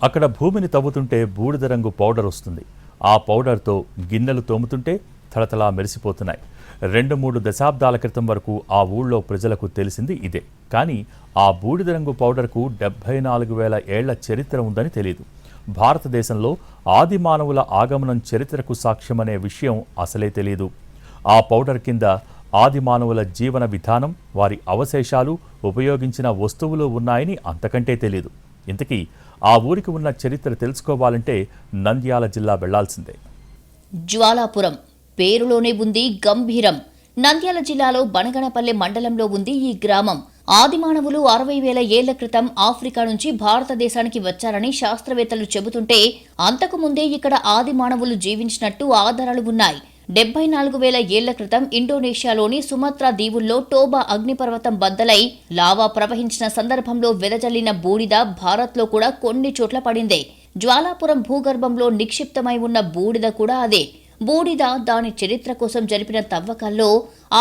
అక్కడ భూమిని తవ్వుతుంటే బూడిద రంగు పౌడర్ వస్తుంది. ఆ పౌడర్తో గిన్నెలు తోముతుంటే తళతళా మెరిసిపోతున్నాయి. 2-3 దశాబ్దాల క్రితం వరకు ఆ ఊళ్ళో ప్రజలకు తెలిసింది ఇదే. కానీ ఆ బూడిద రంగు పౌడర్కు 74,000 ఏళ్ల చరిత్ర ఉందని తెలియదు. భారతదేశంలో ఆది మానవుల ఆగమనం చరిత్రకు సాక్ష్యమనే విషయం అసలే తెలియదు. ఆ పౌడర్ కింద ఆది మానవుల జీవన విధానం, వారి అవశేషాలు, ఉపయోగించిన వస్తువులు ఉన్నాయని అంతకంటే తెలియదు. ఇంతకీ ఆ ఊరికి ఉన్న చరిత్ర తెలుసుకోవాలంటే నంద్యాల జిల్లా వెళ్లాల్సిందే. జ్వాలాపురం పేరులోనే ఉంది గంభీరం. నంద్యాల జిల్లాలో బనగనపల్లె మండలంలో ఉంది ఈ గ్రామం. ఆదిమానవులు 60,000 ఏళ్ల క్రితం ఆఫ్రికా నుంచి భారతదేశానికి వచ్చారని శాస్త్రవేత్తలు చెబుతుంటే, అంతకు ముందే ఇక్కడ ఆదిమానవులు జీవించినట్టు ఆధారాలు ఉన్నాయి. 74,000 ఏళ్ల క్రితం ఇండోనేషియాలోని సుమత్రా దీవుల్లో టోబా అగ్నిపర్వతం బద్దలై లావా ప్రవహించిన సందర్భంలో వెదజల్లిన బూడిద భారత్లో కూడా కొన్ని చోట్ల పడిందే. జ్వాలాపురం భూగర్భంలో నిక్షిప్తమై ఉన్న బూడిద కూడా అదే. బూడిద, దాని చరిత్ర కోసం జరిపిన తవ్వకాల్లో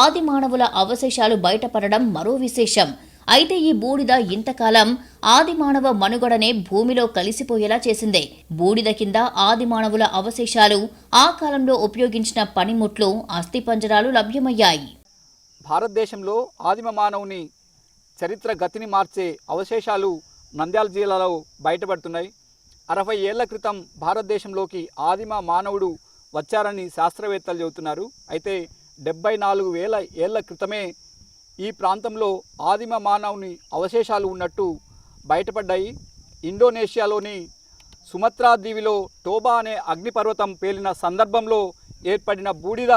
ఆది మానవుల అవశేషాలు బయటపడడం మరో విశేషం. అయితే ఈ బూడిద ఇంతకాలం ఆది మానవ మనుగడనే భూమిలో కలిసిపోయేలా చేసిందే. బూడిద కింద ఆది మానవుల అవశేషాలు, ఆ కాలంలో ఉపయోగించిన పనిముట్లు, అస్థిపంజరాలు లభ్యమయ్యాయి. భారతదేశంలో ఆదిమ మానవుని చరిత్ర గతిని మార్చే అవశేషాలు నంద్యాల జిల్లాలో బయటపడుతున్నాయి. 60 ఏళ్ల క్రితం భారతదేశంలోకి ఆదిమ మానవుడు వచ్చారని శాస్త్రవేత్తలు చెబుతున్నారు. అయితే 74,000 ఏళ్ల క్రితమే ఈ ప్రాంతంలో ఆదిమ మానవుని అవశేషాలు ఉన్నట్టు బయటపడ్డాయి. ఇండోనేషియాలోని సుమత్రా దీవిలో టోబా అనే అగ్నిపర్వతం పేలిన సందర్భంలో ఏర్పడిన బూడిద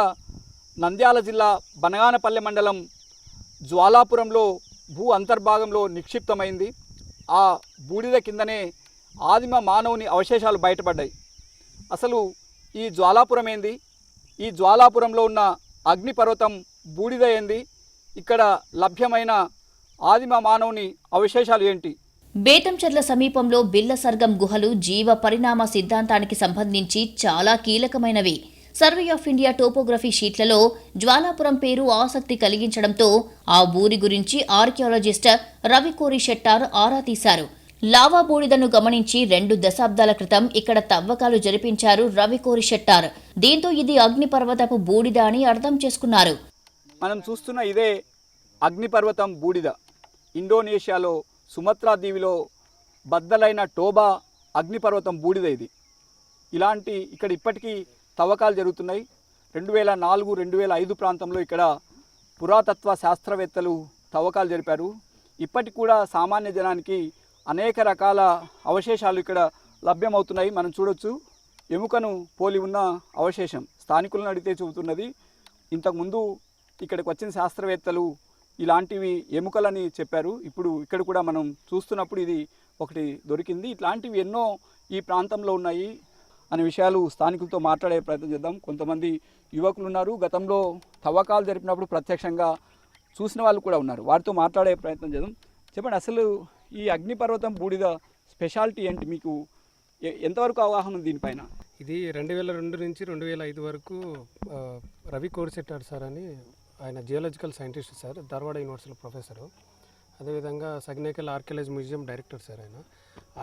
నంద్యాల జిల్లా బనగానపల్లె మండలం జ్వాలాపురంలో భూ అంతర్భాగంలో నిక్షిప్తమైంది. ఆ బూడిద కిందనే ఆదిమ మానవుని అవశేషాలు బయటపడ్డాయి. అసలు ఈ జ్వాలాపురం ఏంది? ఈ జ్వాలాపురంలో ఉన్న అగ్నిపర్వతం బూడిద ఏంది? ఇక్కడ లభ్యమైన ఆదిమ మానవుని అవశేషాలు ఏంటి? బేతంచెర్ల సమీపంలో బిల్లసర్గం గుహలు జీవ పరిణామ సిద్ధాంతానికి సంబంధించి చాలా కీలకమైనవి. సర్వే ఆఫ్ ఇండియా టోపోగ్రఫీ షీట్లలో జ్వాలాపురం పేరు ఆసక్తి కలిగించడంతో ఆ ఊరి గురించి ఆర్కియాలజిస్ట్ రవికోరి షెట్టార్ ఆరా తీశారు. లావా బూడిదను గమనించి 2 దశాబ్దాల క్రితం ఇక్కడ తవ్వకాలు జరిపించారు రవికోరి షెట్టార్. దీంతో ఇది అగ్నిపర్వతపు బూడిద అని అర్థం చేసుకున్నారు. మనం చూస్తున్న ఇదే అగ్నిపర్వతం బూడిద. ఇండోనేషియాలో సుమత్రా దీవిలో బద్దలైన టోబా అగ్నిపర్వతం బూడిద ఇది. ఇక్కడ ఇప్పటికీ తవ్వకాలు జరుగుతున్నాయి. 2004-2005 ప్రాంతంలో ఇక్కడ పురాతత్వ శాస్త్రవేత్తలు తవ్వకాలు జరిపారు. ఇప్పటికి కూడా సామాన్య జనానికి అనేక రకాల అవశేషాలు ఇక్కడ లభ్యమవుతున్నాయి. మనం చూడొచ్చు, ఎముకను పోలి ఉన్న అవశేషం. స్థానికులను అడిగితే చెబుతున్నది, ఇంతకుముందు ఇక్కడికి వచ్చిన శాస్త్రవేత్తలు ఇలాంటివి ఎముకలని చెప్పారు. ఇప్పుడు ఇక్కడ కూడా మనం చూస్తున్నప్పుడు ఇది ఒకటి దొరికింది. ఇట్లాంటివి ఎన్నో ఈ ప్రాంతంలో ఉన్నాయి అనే విషయాలు స్థానికులతో మాట్లాడే ప్రయత్నం చేద్దాం. కొంతమంది యువకులు ఉన్నారు, గతంలో తవ్వకాలు జరిపినప్పుడు ప్రత్యక్షంగా చూసిన వాళ్ళు కూడా ఉన్నారు. వారితో మాట్లాడే ప్రయత్నం చేద్దాం. చెప్పండి, అసలు ఈ అగ్నిపర్వతం బూడిద స్పెషాలిటీ ఏంటి? మీకు ఎంతవరకు అవగాహన ఉంది దీనిపైన? ఇది 2002 నుంచి 2005 వరకు రవి కోరిశెట్టార్ సార్ అని, ఆయన జియోలాజికల్ సైంటిస్ట్ సార్, ధార్వాడ యూనివర్సిటీలో ప్రొఫెసరు. అదేవిధంగా సగ్నేకల్ ఆర్కియాలజీ మ్యూజియం డైరెక్టర్ సార్.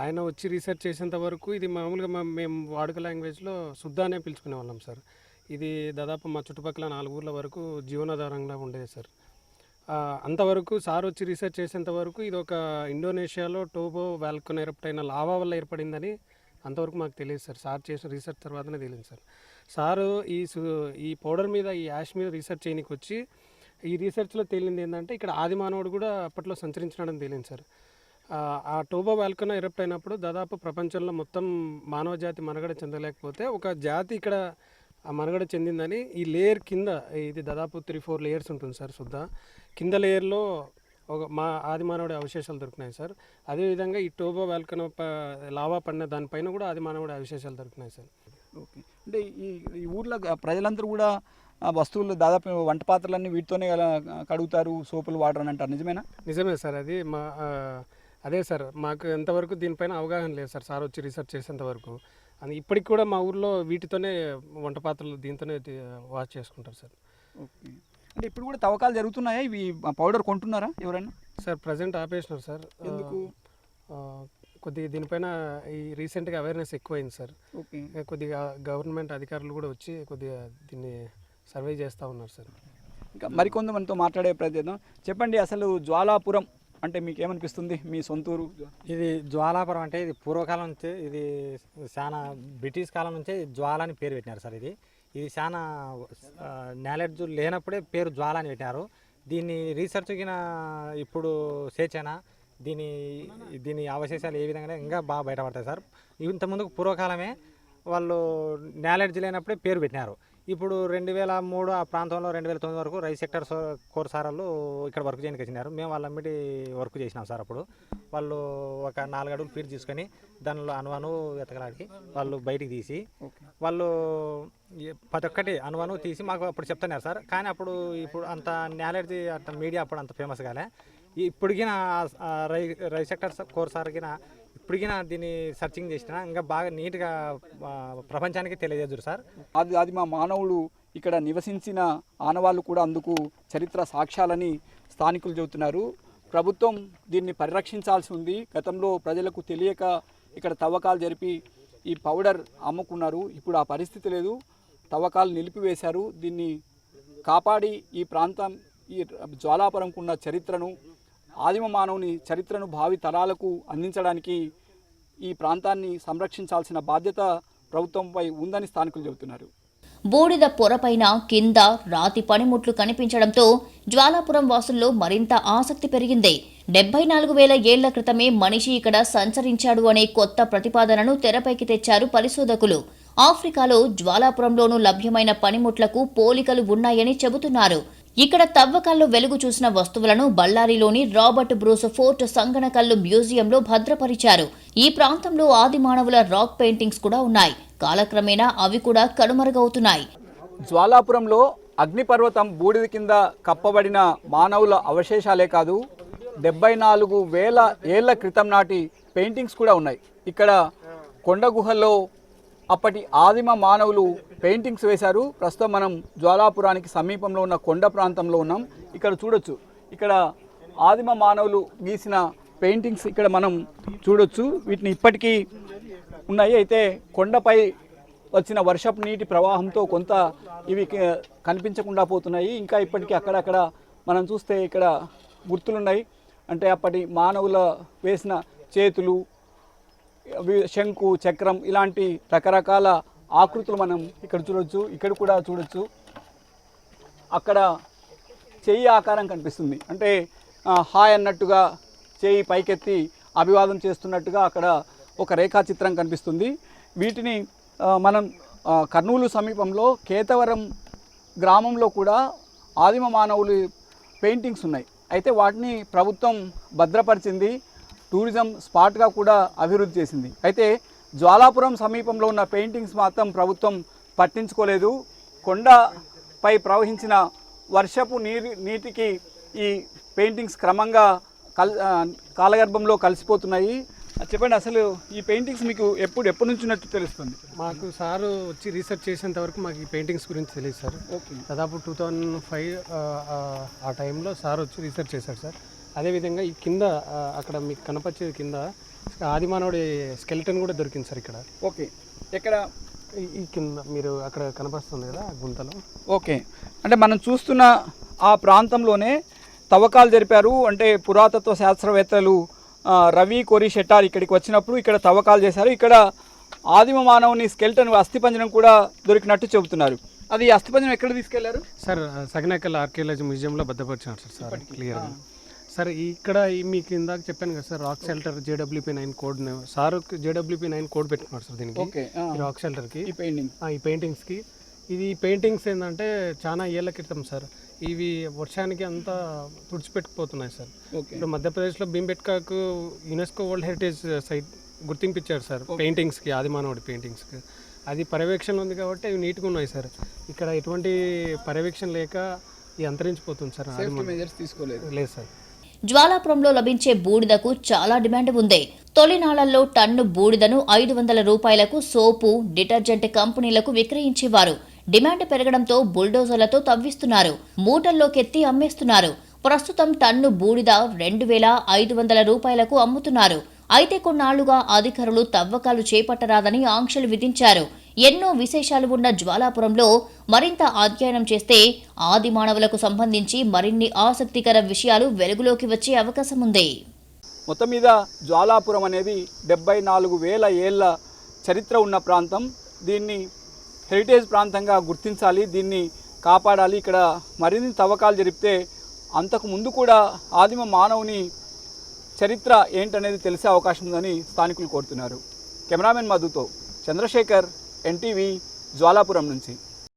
ఆయన వచ్చి రీసెర్చ్ చేసేంత వరకు ఇది మామూలుగా మేము వాడుక లాంగ్వేజ్లో శుద్ధ అనే పిలుచుకునే వాళ్ళం సార్. ఇది దాదాపు మా చుట్టుపక్కల 4 ఊర్ల వరకు జీవనాధారంగా ఉండేది సార్. అంతవరకు సార్ వచ్చి రీసెర్చ్ చేసేంత వరకు ఇది ఒక ఇండోనేషియాలో టోబో వాల్కనో ఎరప్ట్ అయిన లావా వల్ల ఏర్పడిందని అంతవరకు మాకు తెలియదు సార్. సార్ చేసిన రీసెర్చ్ తర్వాతనే తెలియదు సార్. సారు ఈ పౌడర్ మీద, ఈ యాష్ మీద రీసెర్చ్ చేయడానికి వచ్చి ఈ రీసెర్చ్లో తేలింది ఏంటంటే ఇక్కడ ఆది మానవుడు కూడా అప్పట్లో సంచరించడం తెలియదు సార్. ఆ టోబో వాల్కనో ఎరప్ట్ అయినప్పుడు దాదాపు ప్రపంచంలో మొత్తం మానవ జాతి మనుగడ చెందలేకపోతే ఒక జాతి ఇక్కడ ఆ మనుగడ చెందిందని ఈ లేయర్ కింద, ఇది దాదాపు 3-4 లేయర్స్ ఉంటుంది సార్. శుద్ధ కింద లేయర్లో మా ఆది మానవుడి అవశేషాలు దొరికినాయి సార్. అదేవిధంగా ఈ టోబో వాల్కనో లావా పడిన దానిపైన కూడా ఆది మానవుడి అవశేషాలు దొరికినాయి సార్. ఓకే, అంటే ఈ ఊర్లో ప్రజలందరూ కూడా వస్తువులు దాదాపు వంట పాత్రలన్నీ వీటితోనే కడుగుతారు, సోపులు వాటర్ అని అంటారు, నిజమేనా? నిజమే సార్. అది అదే సార్, మాకు ఎంతవరకు దీనిపైన అవగాహన లేదు సార్. సార్ వచ్చి రీసెర్చ్ చేసేంతవరకు అని ఇప్పటికి కూడా మా ఊర్లో వీటితోనే వంట పాత్రలు దీంతోనే వాష్ చేసుకుంటారు సార్. ఓకే, అంటే ఇప్పుడు కూడా తవ్వకాలు జరుగుతున్నాయా? ఇవి పౌడర్ కొంటున్నారా ఎవరైనా? సార్ ప్రజెంట్ ఆపేసినారు సార్. ఎందుకు? కొద్దిగా దీనిపైన ఈ రీసెంట్గా అవేర్నెస్ ఎక్కువైంది సార్. ఓకే. కొద్దిగా గవర్నమెంట్ అధికారులు కూడా వచ్చి కొద్దిగా దీన్ని సర్వే చేస్తూ ఉన్నారు సార్. ఇంకా మరికొంతమందితో మాట్లాడే ప్రయత్నం. చెప్పండి, అసలు జ్వాలాపురం అంటే మీకు ఏమనిపిస్తుంది? మీ సొంతూరు? ఇది జ్వాలాపురం అంటే ఇది పూర్వకాలం నుంచి, ఇది చాలా బ్రిటిష్ కాలం నుంచే జ్వాల అని పేరు పెట్టినారు సార్. ఇది చాలా నాలెడ్జ్ లేనప్పుడే పేరు జ్వాల అని పెట్టినారు. దీన్ని రీసెర్చ్ కిన ఇప్పుడు చేచానా దీని అవశేషాలు ఏ విధంగా ఇంకా బాగా బయటపడతాయి సార్. ఇంతకుముందుకు పూర్వకాలమే వాళ్ళు నాలెడ్జ్ లేనప్పుడే పేరు పెట్టినారు. ఇప్పుడు 2003 ఆ ప్రాంతంలో 2009 వరకు రైస్ సెక్టర్ కోర్ సారాలు ఇక్కడ వర్క్ చేయడానికి వచ్చినారు. మేము వాళ్ళ అమ్మిటి వర్క్ చేసినాం సార్. అప్పుడు వాళ్ళు ఒక 4 అడుగులు ఫీట్ తీసుకొని దానిలో అణువను వెతకలాడి వాళ్ళు బయటికి తీసి వాళ్ళు ప్రతి ఒక్కటి అణువను తీసి మాకు అప్పుడు చెప్తున్నారు సార్. కానీ ఇప్పుడు అంత నాలెడ్జ్ అంత మీడియా అప్పుడు అంత ఫేమస్ కాలే. ఇప్పటికిన రైస్ సెక్టర్ కోర్ సార్కిన ఇప్పటికినా దీన్ని సర్చింగ్ చేసినా ఇంకా బాగా నీట్గా ప్రపంచానికి తెలియజేద్దరు సార్. అది మా మానవుడు ఇక్కడ నివసించిన ఆనవాళ్ళు కూడా అందుకు చరిత్ర సాక్ష్యాలని స్థానికులు చెబుతున్నారు. ప్రభుత్వం దీన్ని పరిరక్షించాల్సి ఉంది. గతంలో ప్రజలకు తెలియక ఇక్కడ తవ్వకాలు జరిపి ఈ పౌడర్ అమ్ముకున్నారు. ఇప్పుడు ఆ పరిస్థితి లేదు, తవ్వకాలు నిలిపివేశారు. దీన్ని కాపాడి ఈ ప్రాంతం, ఈ జ్వాలాపురంకు ఉన్న చరిత్రను, ఆదిమ మానవుని చరిత్రను భావి తరాలకు అందించడానికి ఈ ప్రాంతాన్ని సంరక్షించాల్సిన బాధ్యత ప్రభుత్వంపై ఉందని స్థానికులు చెబుతున్నారు. బూడిద పొరపైన కింద రాతి పనిముట్లు కనిపించడంతో జ్వాలాపురం వాసుల్లో మరింత ఆసక్తి పెరిగింది. 74,000 ఏళ్ల క్రితమే మనిషి ఇక్కడ సంచరించాడు అనే కొత్త ప్రతిపాదనను తెరపైకి తెచ్చారు పరిశోధకులు. ఆఫ్రికాలో జ్వాలాపురంలోనూ లభ్యమైన పనిముట్లకు పోలికలు ఉన్నాయని చెబుతున్నారు. ఇక్కడ తవ్వకాల్లో వెలుగు చూసిన వస్తువులను బళ్ళారిలోని రాబర్ట్ బ్రూస్ ఫోర్ట్ సంగనకల్లు మ్యూజియంలో భద్రపరిచారు. ఈ ప్రాంతంలో ఆది మానవుల రాక్ పెయింటింగ్స్ కూడా ఉన్నాయి. కాలక్రమేణా అవి కూడా కనుమరుగవుతున్నాయి. జ్వాలాపురంలో అగ్నిపర్వతం బూడిద కింద కప్పబడిన మానవుల అవశేషాలే కాదు, 74,000 ఏళ్ల క్రితం నాటి పెయింటింగ్స్ కూడా ఉన్నాయి. ఇక్కడ కొండ గుహల్లో అప్పటి ఆదిమ మానవులు పెయింటింగ్స్ వేశారు. ప్రస్తుతం మనం జ్వాలాపురానికి సమీపంలో ఉన్న కొండ ప్రాంతంలో ఉన్నాం. ఇక్కడ చూడొచ్చు, ఇక్కడ ఆదిమ మానవులు గీసిన పెయింటింగ్స్ ఇక్కడ మనం చూడొచ్చు. వీటిని ఇప్పటికీ ఉన్నాయి. అయితే కొండపై వచ్చిన వర్షపు నీటి ప్రవాహంతో కొంత ఇవి కనిపించకుండా పోతున్నాయి. ఇంకా ఇప్పటికీ అక్కడక్కడ మనం చూస్తే ఇక్కడ గుర్తులున్నాయి. అంటే అప్పటి మానవుల వేసిన చేతులు, శంకు, చక్రం ఇలాంటి రకరకాల ఆకృతులు మనం ఇక్కడ చూడొచ్చు. ఇక్కడ కూడా చూడొచ్చు. అక్కడ చెయ్యి ఆకారం కనిపిస్తుంది. అంటే హాయ్ అన్నట్టుగా చెయ్యి పైకెత్తి అభివాదం చేస్తున్నట్టుగా అక్కడ ఒక రేఖాచిత్రం కనిపిస్తుంది. వీటిని మనం కర్నూలు సమీపంలో కేతవరం గ్రామంలో కూడా ఆదిమ మానవులు పెయింటింగ్స్ ఉన్నాయి. అయితే వాటిని ప్రభుత్వం భద్రపరిచింది, టూరిజం స్పాట్గా కూడా అభివృద్ధి చేసింది. అయితే జ్వాలాపురం సమీపంలో ఉన్న పెయింటింగ్స్ మాత్రం ప్రభుత్వం పట్టించుకోలేదు. కొండపై ప్రవహించిన వర్షపు నీటికి ఈ పెయింటింగ్స్ క్రమంగా కాలగర్భంలో కలిసిపోతున్నాయి. చెప్పండి, అసలు ఈ పెయింటింగ్స్ మీకు ఎప్పటి నుంచి ఉన్నట్టు తెలుస్తుంది? మాకు సారు వచ్చి రీసెర్చ్ చేసేంత వరకు మాకు ఈ పెయింటింగ్స్ గురించి తెలియదు సార్. ఓకే. దాదాపు 2005 ఆ టైంలో సార్ వచ్చి రీసెర్చ్ చేశాడు సార్. అదేవిధంగా ఈ కింద అక్కడ మీకు కనపచ్చేది కింద ఆదిమానవుడి స్కెలిటన్ కూడా దొరికింది సార్ ఇక్కడ. ఓకే. ఎక్కడ? ఈ కింద మీరు అక్కడ కనపడుతుంది కదా గుంతలో. ఓకే. అంటే మనం చూస్తున్న ఆ ప్రాంతంలోనే తవ్వకాలు జరిపారు. అంటే పురాతత్వ శాస్త్రవేత్తలు రవి కోరి షెట్టార్ ఇక్కడికి వచ్చినప్పుడు ఇక్కడ తవ్వకాలు చేశారు. ఇక్కడ ఆదిమ మానవుని స్కెల్టన్ అస్థిపంజరం కూడా దొరికినట్టు చెబుతున్నారు. అది అస్థిపంజరం ఎక్కడ తీసుకెళ్లారు సార్? సగనకల్ ఆర్కియాలజీ మ్యూజియంలో భద్రపరిచారు సార్ క్లియర్గా. సార్ ఇక్కడ మీకు ఇందాక చెప్పాను కదా sir, rock shelter JWP9 code sir JWP9 code పెట్టుకున్నారు సార్ దీనికి, రాక్ షెల్టర్కి, ఈ పెయింటింగ్స్కి. ఇది పెయింటింగ్స్ ఏంటంటే చాలా ఏళ్ల క్రితం సార్. ఇవి వర్షానికి అంతా తుడిచిపెట్టుకుపోతున్నాయి సార్. ఇప్పుడు మధ్యప్రదేశ్లో భీంబెట్కాకు యునెస్కో వరల్డ్ హెరిటేజ్ సైట్ గుర్తింపించారు సార్ పెయింటింగ్స్కి, ఆదిమానవుడి పెయింటింగ్స్కి. అది పర్యవేక్షణ ఉంది కాబట్టి అవి నీట్గా ఉన్నాయి సార్. ఇక్కడ ఎటువంటి పర్యవేక్షణ లేక ఇది అంతరించిపోతుంది సార్. లేదు సార్. జ్వాలాపురంలో లభించే బూడిదకు చాలా డిమాండ్ ఉంది. తొలినాళ్లలో టన్ను బూడిదను 500 రూపాయలకు సోపు, డిటర్జెంట్ కంపెనీలకు విక్రయించేవారు. డిమాండ్ పెరగడంతో బుల్డోజర్లతో తవ్విస్తున్నారు, మూటల్లోకెత్తి అమ్మేస్తున్నారు. ప్రస్తుతం టన్ను బూడిద 2,500 రూపాయలకు అమ్ముతున్నారు. అయితే కొన్నాళ్లుగా అధికారులు తవ్వకాలు చేపట్టరాదని ఆంక్షలు విధించారు. ఎన్నో విశేషాలు ఉన్న జ్వాలాపురంలో మరింత అధ్యయనం చేస్తే ఆది మానవులకు సంబంధించి మరిన్ని ఆసక్తికర విషయాలు వెలుగులోకి వచ్చే అవకాశం ఉంది. మొత్తం మీద జ్వాలాపురం అనేది 74,000 ఏళ్ల చరిత్ర ఉన్న ప్రాంతం. దీన్ని హెరిటేజ్ ప్రాంతంగా గుర్తించాలి, దీన్ని కాపాడాలి. ఇక్కడ మరిన్ని తవ్వకాలు జరిపితే అంతకు ముందు కూడా ఆదిమ మానవుని చరిత్ర ఏంటనేది తెలిసే అవకాశం ఉందని స్థానికులు కోరుతున్నారు. కెమెరామెన్ మధుతో చంద్రశేఖర్, ఎన్టీవీ, జ్వాలాపురం నుంచి.